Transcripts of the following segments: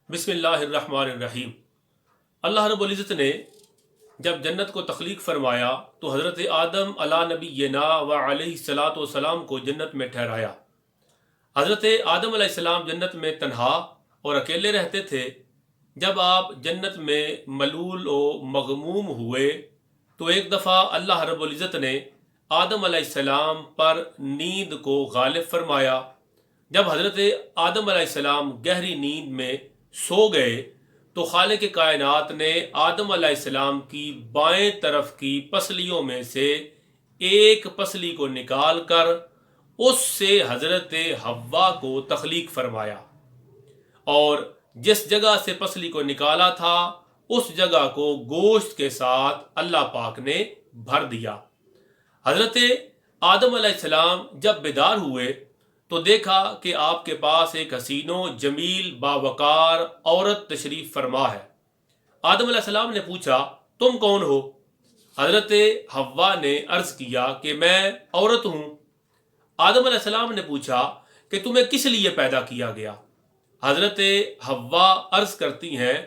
بسم اللہ الرحمن الرحیم۔ اللہ رب العزت نے جب جنت کو تخلیق فرمایا تو حضرت آدم علی نبینا و علیہ الصلاۃ والسلام کو جنت میں ٹھہرایا۔ حضرت آدم علیہ السلام جنت میں تنہا اور اکیلے رہتے تھے۔ جب آپ جنت میں ملول و مغموم ہوئے تو ایک دفعہ اللہ رب العزت نے آدم علیہ السلام پر نیند کو غالب فرمایا۔ جب حضرت آدم علیہ السلام گہری نیند میں سو گئے تو خالق کائنات نے آدم علیہ السلام کی بائیں طرف کی پسلیوں میں سے ایک پسلی کو نکال کر اس سے حضرت حوا کو تخلیق فرمایا، اور جس جگہ سے پسلی کو نکالا تھا اس جگہ کو گوشت کے ساتھ اللہ پاک نے بھر دیا۔ حضرت آدم علیہ السلام جب بیدار ہوئے تو دیکھا کہ آپ کے پاس ایک حسین و جمیل باوقار عورت تشریف فرما ہے۔ آدم علیہ السلام نے پوچھا، تم کون ہو؟ حضرت حوا نے عرض کیا کہ میں عورت ہوں۔ آدم علیہ السلام نے پوچھا کہ تمہیں کس لیے پیدا کیا گیا؟ حضرت حوا عرض کرتی ہیں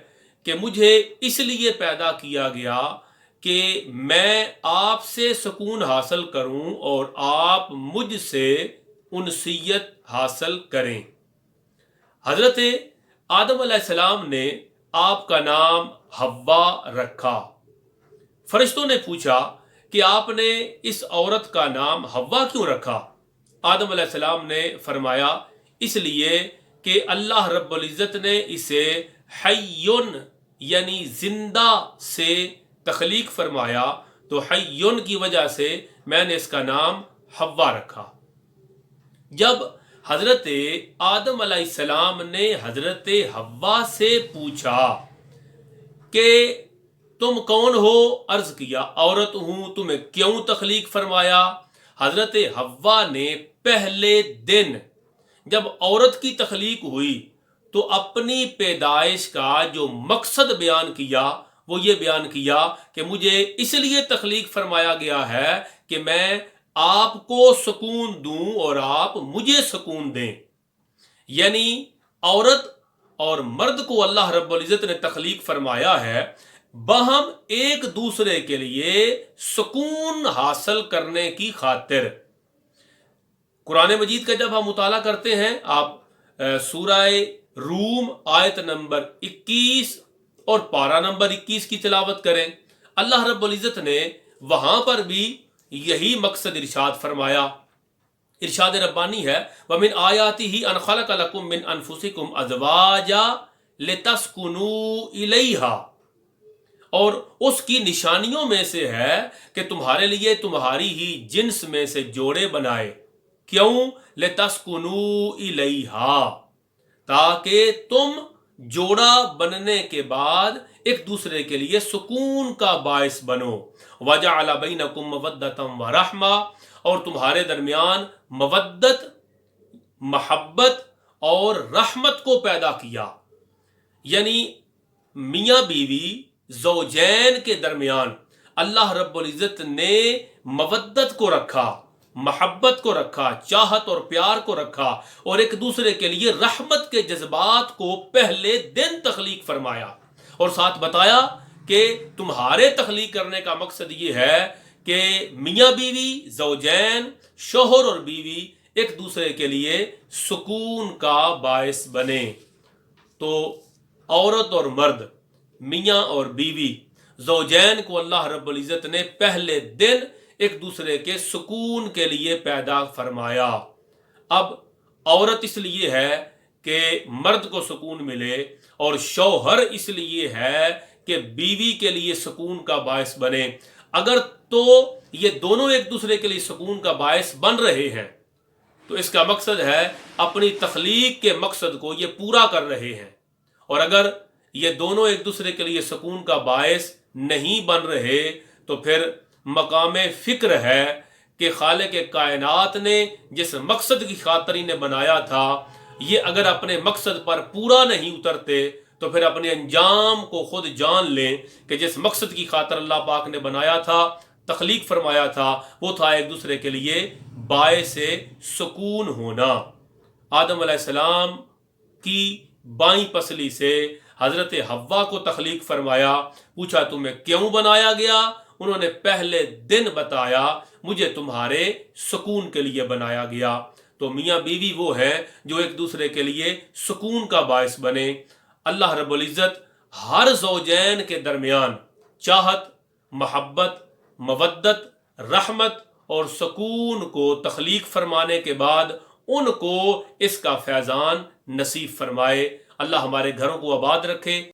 کہ مجھے اس لیے پیدا کیا گیا کہ میں آپ سے سکون حاصل کروں اور آپ مجھ سے انسیت حاصل کریں۔ حضرت آدم علیہ السلام نے آپ کا نام حوا رکھا۔ فرشتوں نے پوچھا کہ آپ نے اس عورت کا نام حوا کیوں رکھا؟ آدم علیہ السلام نے فرمایا، اس لیے کہ اللہ رب العزت نے اسے حیٌ یعنی زندہ سے تخلیق فرمایا، تو حیٌ کی وجہ سے میں نے اس کا نام حوا رکھا۔ جب حضرت آدم علیہ السلام نے حضرت حوا سے پوچھا کہ تم کون ہو؟ عرض کیا، عورت ہوں، تمہیں کیوں تخلیق فرمایا؟ حضرت حوا نے پہلے دن جب عورت کی تخلیق ہوئی تو اپنی پیدائش کا جو مقصد بیان کیا وہ یہ بیان کیا کہ مجھے اس لیے تخلیق فرمایا گیا ہے کہ میں آپ کو سکون دوں اور آپ مجھے سکون دیں۔ یعنی عورت اور مرد کو اللہ رب العزت نے تخلیق فرمایا ہے باہم ایک دوسرے کے لیے سکون حاصل کرنے کی خاطر۔ قرآن مجید کا جب ہم مطالعہ کرتے ہیں، آپ سورہ روم آیت نمبر 21 اور پارہ نمبر 21 کی تلاوت کریں، اللہ رب العزت نے وہاں پر بھی یہی مقصد ارشاد فرمایا۔ ارشاد ربانی ہے، وَمِنْ آيَاتِهِ أَنْ خَلَقَ لَكُم مِّنْ أَنفُسِكُمْ أَزْوَاجًا لِتَسْكُنُوا إِلَيْهَا، اور اس کی نشانیوں میں سے ہے کہ تمہارے لیے تمہاری ہی جنس میں سے جوڑے بنائے۔ کیوں؟ لِتَسْكُنُوا إِلَيْهَا، تاکہ تم جوڑا بننے کے بعد ایک دوسرے کے لیے سکون کا باعث بنو۔ وَجَعَلَ بَيْنَكُمْ مَوَدَّةً وَرَحْمَةً، اور تمہارے درمیان مودت، محبت اور رحمت کو پیدا کیا۔ یعنی میاں بیوی زوجین کے درمیان اللہ رب العزت نے مودت کو رکھا، محبت کو رکھا، چاہت اور پیار کو رکھا، اور ایک دوسرے کے لیے رحمت کے جذبات کو پہلے دن تخلیق فرمایا، اور ساتھ بتایا کہ تمہارے تخلیق کرنے کا مقصد یہ ہے کہ میاں بیوی زوجین، شوہر اور بیوی ایک دوسرے کے لیے سکون کا باعث بنے۔ تو عورت اور مرد، میاں اور بیوی، زوجین کو اللہ رب العزت نے پہلے دن ایک دوسرے کے سکون کے لیے پیدا فرمایا۔ اب عورت اس لیے ہے کہ مرد کو سکون ملے، اور شوہر اس لیے ہے کہ بیوی کے لیے سکون کا باعث بنے۔ اگر تو یہ دونوں ایک دوسرے کے لیے سکون کا باعث بن رہے ہیں تو اس کا مقصد ہے اپنی تخلیق کے مقصد کو یہ پورا کر رہے ہیں، اور اگر یہ دونوں ایک دوسرے کے لیے سکون کا باعث نہیں بن رہے تو پھر مقام فکر ہے کہ خالق کائنات نے جس مقصد کی خاطر انہیں بنایا تھا، یہ اگر اپنے مقصد پر پورا نہیں اترتے تو پھر اپنے انجام کو خود جان لیں کہ جس مقصد کی خاطر اللہ پاک نے بنایا تھا، تخلیق فرمایا تھا، وہ تھا ایک دوسرے کے لیے باعث سکون ہونا۔ آدم علیہ السلام کی بائیں پسلی سے حضرت حوا کو تخلیق فرمایا. پوچھا تمہیں کیوں بنایا گیا؟ انہوں نے پہلے دن بتایا مجھے تمہارے سکون کے لیے بنایا گیا. تو میاں بیوی وہ ہیں جو ایک دوسرے کے لیے سکون کا باعث بنے. اللہ رب العزت ہر زوجین کے درمیان چاہت، محبت، مودت، رحمت اور سکون کو تخلیق فرمانے کے بعد ان کو اس کا فیضان نصیب فرمائے. اللہ ہمارے گھروں کو آباد رکھے.